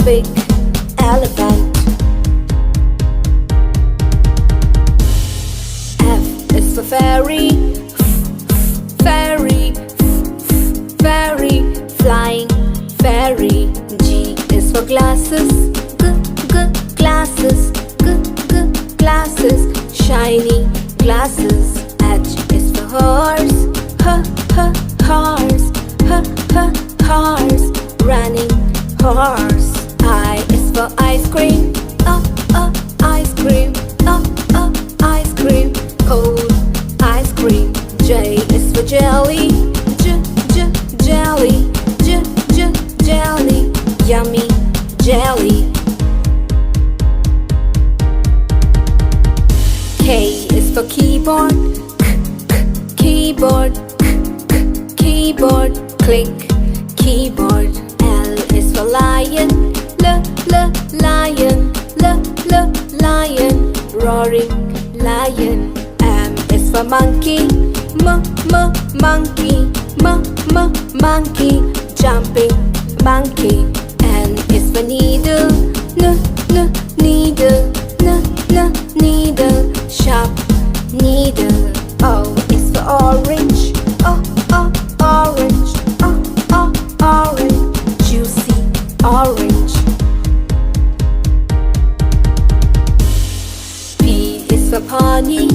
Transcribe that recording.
big elephant. F is for fairy, fairy, fairy, flying fairy. G is for glasses, glasses, glasses, shiny glasses. H is for horse, horse, horse, running horse. I is for ice cream, ice cream, ice cream, cold ice cream. J is for jelly, jelly, jelly, yummy jelly. K is for keyboard, keyboard, keyboard, click keyboard. L is for lion, lion, lion, roaring lion. M is for monkey, monkey, monkey, jumping monkey. N is for needle, needle, needle, sharp needle. O is for orange, orange, orange, juicy orange. P is for pony,